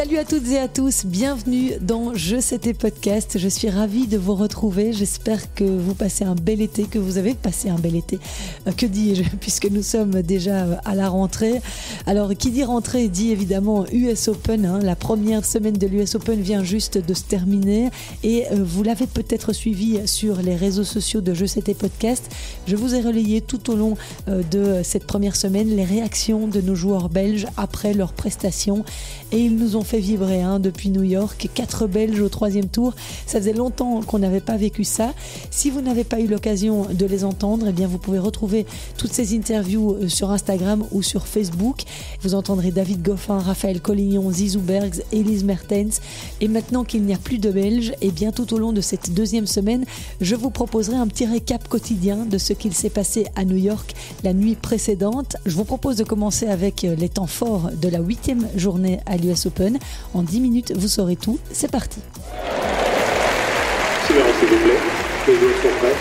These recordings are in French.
Salut à toutes et à tous, bienvenue dans Je C'était Podcast. Je suis ravie de vous retrouver. J'espère que vous passez un bel été, que vous avez passé un bel été. Que dis-je, puisque nous sommes déjà à la rentrée. Alors, qui dit rentrée dit évidemment US Open. La première semaine de l'US Open vient juste de se terminer. Et vous l'avez peut-être suivi sur les réseaux sociaux de Je C'était Podcast. Je vous ai relayé tout au long de cette première semaine les réactions de nos joueurs belges après leur prestation. Et ils nous ont fait vibrer depuis New York. 4 Belges au 3e tour. Ça faisait longtemps qu'on n'avait pas vécu ça. Si vous n'avez pas eu l'occasion de les entendre, eh bien vous pouvez retrouver toutes ces interviews sur Instagram ou sur Facebook. Vous entendrez David Goffin, Raphaël Collignon, Zizou Bergs, Elise Mertens. Et maintenant qu'il n'y a plus de Belges, eh bien tout au long de cette 2e semaine, je vous proposerai un petit récap quotidien de ce qu'il s'est passé à New York la nuit précédente. Je vous propose de commencer avec les temps forts de la 8e journée à l'US Open. En 10 minutes, vous saurez tout. C'est parti. Silence, s'il vous plaît. Les joueurs sont prêts.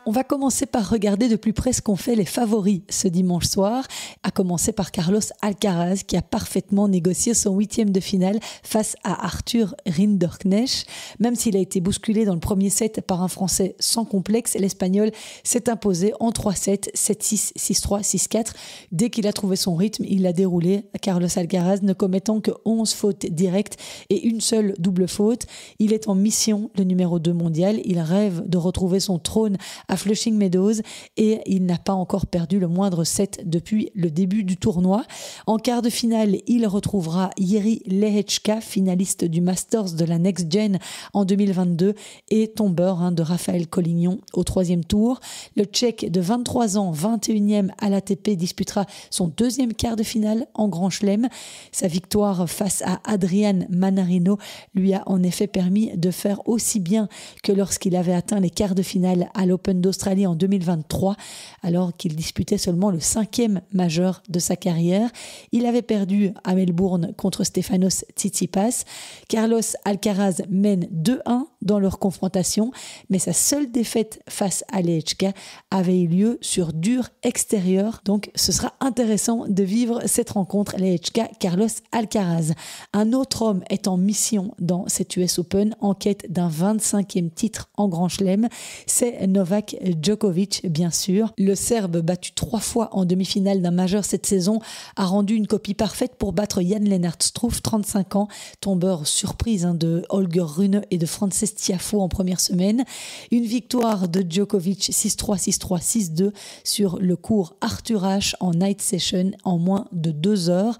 On va commencer par regarder de plus près ce qu'ont fait les favoris ce dimanche soir, à commencer par Carlos Alcaraz qui a parfaitement négocié son 8e de finale face à Arthur Rinderknecht. Même s'il a été bousculé dans le premier set par un Français sans complexe, l'Espagnol s'est imposé en 3-7, 7-6, 6-3, 6-4. Dès qu'il a trouvé son rythme, il l'a déroulé, Carlos Alcaraz ne commettant que 11 fautes directes et une seule double faute. Il est en mission, le numéro 2 mondial. Il rêve de retrouver son trône à Flushing Meadows et il n'a pas encore perdu le moindre set depuis le début du tournoi. En quart de finale, il retrouvera Jiří Lehečka, finaliste du Masters de la Next Gen en 2022 et tombeur de Raphaël Collignon au 3e tour. Le Tchèque de 23 ans, 21e à l'ATP, disputera son 2e quart de finale en Grand Chelem. Sa victoire face à Adrian Mannarino lui a en effet permis de faire aussi bien que lorsqu'il avait atteint les quarts de finale à l'Open d'Australie en 2023, alors qu'il disputait seulement le 5e majeur de sa carrière. Il avait perdu à Melbourne contre Stefanos Tsitsipas. Carlos Alcaraz mène 2-1 dans leur confrontation, mais sa seule défaite face à Lehečka avait eu lieu sur dur extérieur. Donc ce sera intéressant de vivre cette rencontre Lehečka-Carlos Alcaraz. Un autre homme est en mission dans cette US Open en quête d'un 25e titre en Grand Chelem. C'est Novak Djokovic, bien sûr. Le Serbe, battu 3 fois en demi-finale d'un majeur cette saison, a rendu une copie parfaite pour battre Jan-Lennard Struff, 35 ans, tombeur surprise de Holger Rune et de Frances Tiafoe en première semaine. Une victoire de Djokovic 6-3, 6-3, 6-2 sur le court Arthur Ashe en night session en moins de 2 heures.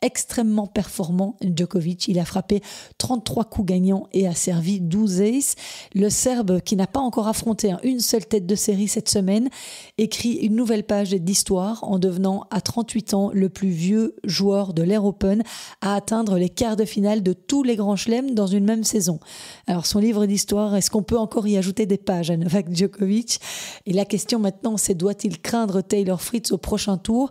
Extrêmement performant, Djokovic. Il a frappé 33 coups gagnants et a servi 12 aces. Le Serbe, qui n'a pas encore affronté une seule tête de série cette semaine, écrit une nouvelle page d'histoire en devenant à 38 ans le plus vieux joueur de l'Air Open à atteindre les quarts de finale de tous les grands chelems dans une même saison. Alors son livre d'histoire, est-ce qu'on peut encore y ajouter des pages à Novak Djokovic? Et la question maintenant, c'est doit-il craindre Taylor Fritz au prochain tour?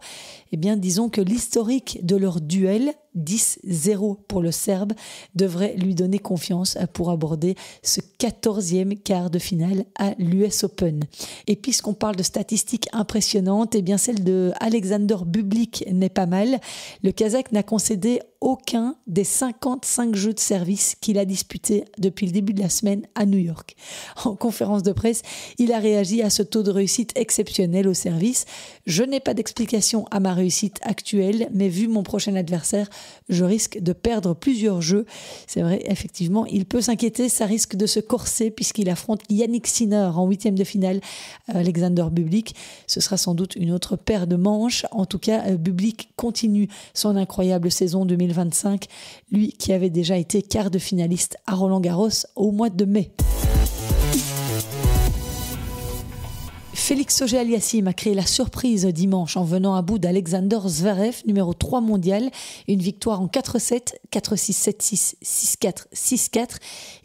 Eh bien, disons que l'historique de leur duel, 10-0 pour le Serbe, devrait lui donner confiance pour aborder ce 14e quart de finale à l'US Open. Et puisqu'on parle de statistiques impressionnantes, eh bien celle de Alexander Bublik n'est pas mal. Le Kazakh n'a concédé aucun des 55 jeux de service qu'il a disputés depuis le début de la semaine à New York. En conférence de presse, il a réagi à ce taux de réussite exceptionnel au service. Je n'ai pas d'explication à ma réussite actuelle, mais vu mon prochain adversaire, je risque de perdre plusieurs jeux. C'est vrai, effectivement, il peut s'inquiéter, ça risque de se corser puisqu'il affronte Yannick Sinner en 8e de finale, Alexander Bublik. Ce sera sans doute une autre paire de manches. En tout cas, Bublik continue son incroyable saison 2025, lui qui avait déjà été quart de finaliste à Roland-Garros au mois de mai. Félix Auger-Aliassime a créé la surprise dimanche en venant à bout d'Alexander Zverev, numéro 3 mondial. Une victoire en 4-7, 4-6, 7-6, 6-4, 6-4.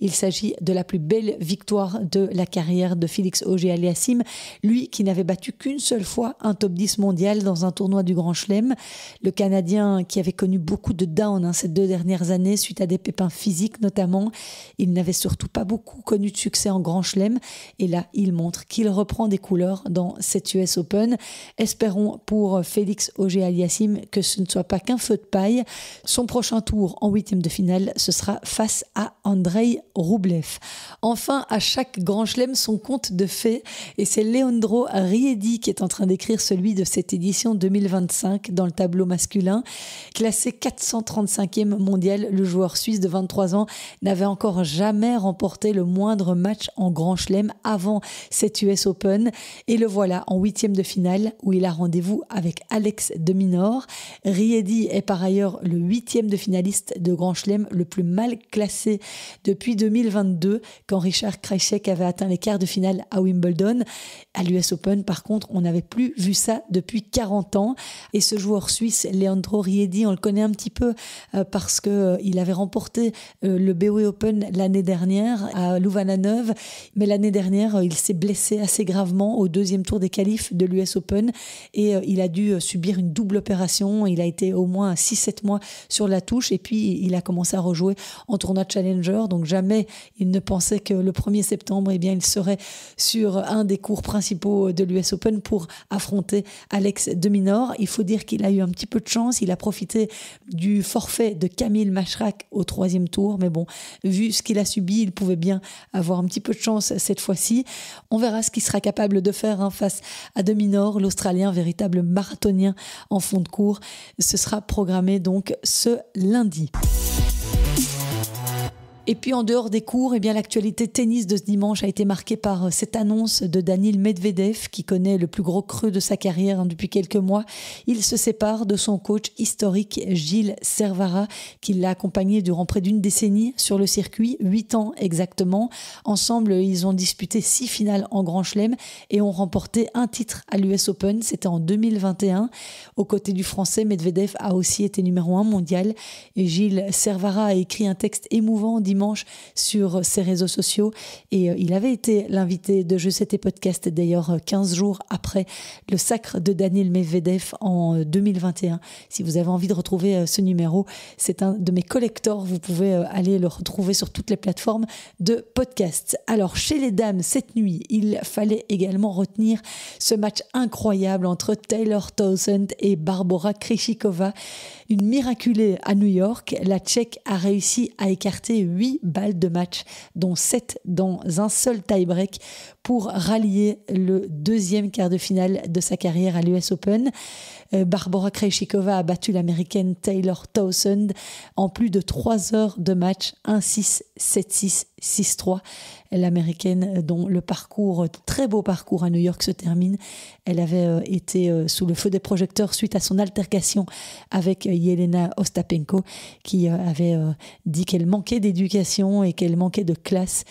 Il s'agit de la plus belle victoire de la carrière de Félix Auger-Aliassime, lui qui n'avait battu qu'une seule fois un top 10 mondial dans un tournoi du Grand Chelem. Le Canadien qui avait connu beaucoup de downs ces 2 dernières années suite à des pépins physiques notamment. Il n'avait surtout pas beaucoup connu de succès en Grand Chelem et là il montre qu'il reprend des couleurs dans cette US Open. Espérons pour Félix Auger-Aliassime que ce ne soit pas qu'un feu de paille. Son prochain tour en 8e de finale, ce sera face à Andrei Rublev. Enfin, à chaque Grand Chelem, son conte de fées, et c'est Leandro Riedi qui est en train d'écrire celui de cette édition 2025 dans le tableau masculin. Classé 435e mondial, le joueur suisse de 23 ans n'avait encore jamais remporté le moindre match en Grand Chelem avant cette US Open. Et le voilà en 8e de finale où il a rendez-vous avec Alex de Minaur. Riedi est par ailleurs le 8e de finaliste de Grand Chelem le plus mal classé depuis 2022 quand Richard Krajicek avait atteint les quarts de finale à Wimbledon. À l'US Open, par contre, on n'avait plus vu ça depuis 40 ans. Et ce joueur suisse, Leandro Riedi, on le connaît un petit peu parce qu'il avait remporté le BOE Open l'année dernière à Louvain-la-Neuve. Mais l'année dernière, il s'est blessé assez gravement au 2e tour des qualifs de l'US Open et il a dû subir une double opération. Il a été au moins 6-7 mois sur la touche et puis il a commencé à rejouer en tournoi Challenger. Donc jamais il ne pensait que le 1er septembre, eh bien, il serait sur un des cours principaux de l'US Open pour affronter Alex de Minaur. Il faut dire qu'il a eu un petit peu de chance. Il a profité du forfait de Camille Machrak au 3e tour. Mais bon, vu ce qu'il a subi, il pouvait bien avoir un petit peu de chance cette fois-ci. On verra ce qu'il sera capable de faire face à de Minaur, l'Australien, véritable marathonien en fond de cours. Ce sera programmé donc ce lundi. Et puis en dehors des cours, eh bien, l'actualité tennis de ce dimanche a été marquée par cette annonce de Daniil Medvedev qui connaît le plus gros creux de sa carrière depuis quelques mois. Il se sépare de son coach historique Gilles Servara qui l'a accompagné durant près d'une décennie sur le circuit, 8 ans exactement. Ensemble, ils ont disputé 6 finales en Grand Chelem et ont remporté un titre à l'US Open. C'était en 2021. Aux côtés du Français, Medvedev a aussi été numéro 1 mondial. Et Gilles Servara a écrit un texte émouvant dimanche sur ses réseaux sociaux et il avait été l'invité de Je sais tes podcasts d'ailleurs 15 jours après le sacre de Daniil Medvedev en 2021. Si vous avez envie de retrouver ce numéro, c'est un de mes collectors, vous pouvez aller le retrouver sur toutes les plateformes de podcasts. Alors chez les dames cette nuit, il fallait également retenir ce match incroyable entre Taylor Townsend et Barbora Krejcikova. Une miraculée à New York, la Tchèque a réussi à écarter 8 balles de match, dont 7 dans un seul tie-break pour rallier le 2e quart de finale de sa carrière à l'US Open. Barbora Krejcikova a battu l'américaine Taylor Townsend en plus de 3 heures de match, 1-6, 7-6, 6-3. L'américaine dont le parcours, très beau parcours à New York se termine. Elle avait été sous le feu des projecteurs suite à son altercation avec Jelena Ostapenko qui avait dit qu'elle manquait d'éducation et qu'elle manquait de classe.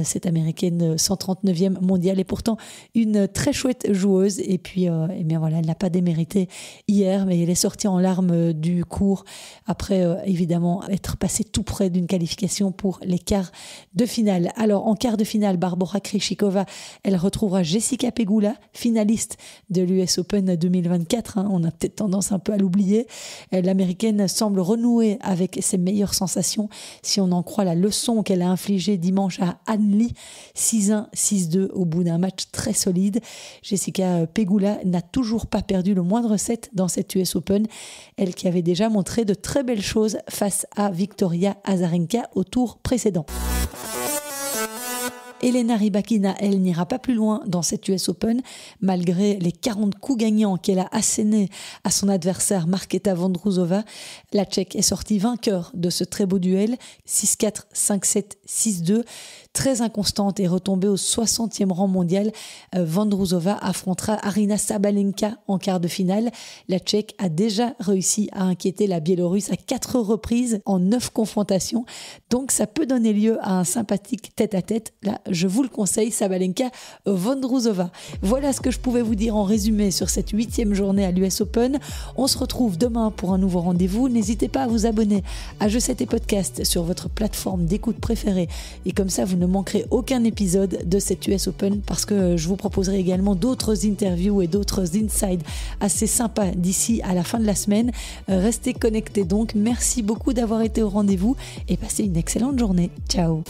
Cette américaine 139e mondiale est pourtant une très chouette joueuse et puis eh bien voilà, elle n'a pas démérité hier, mais elle est sortie en larmes du court après évidemment être passée tout près d'une qualification pour les quarts de finale. Alors en quart de finale, Barbora Krejcikova, elle retrouvera Jessica Pegula, finaliste de l'US Open 2024, on a peut-être tendance un peu à l'oublier. L'américaine semble renouer avec ses meilleures sensations si on en croit la leçon qu'elle a infligée dimanche à Anne Lee, 6-1, 6-2 au bout d'un match très solide. Jessica Pegula n'a toujours pas perdu le moindre set dans cette US Open, elle qui avait déjà montré de très belles choses face à Victoria Azarenka au tour précédent. Elena Rybakina, elle n'ira pas plus loin dans cette US Open, malgré les 40 coups gagnants qu'elle a assénés à son adversaire Marketa Vondrousova. La Tchèque est sortie vainqueur de ce très beau duel, 6-4, 5-7, 6-2. Très inconstante et retombée au 60e rang mondial, Vondrousova affrontera Arina Sabalenka en quart de finale. La Tchèque a déjà réussi à inquiéter la Biélorusse à 4 reprises en 9 confrontations. Donc ça peut donner lieu à un sympathique tête-à-tête. Là, je vous le conseille, Sabalenka Vondrousova. Voilà ce que je pouvais vous dire en résumé sur cette 8e journée à l'US Open. On se retrouve demain pour un nouveau rendez-vous. N'hésitez pas à vous abonner à Je sais tes podcasts sur votre plateforme d'écoute préférée et comme ça vous ne manquerez aucun épisode de cette US Open parce que je vous proposerai également d'autres interviews et d'autres insights assez sympas d'ici à la fin de la semaine. Restez connectés donc. Merci beaucoup d'avoir été au rendez-vous et passez une excellente journée. Ciao.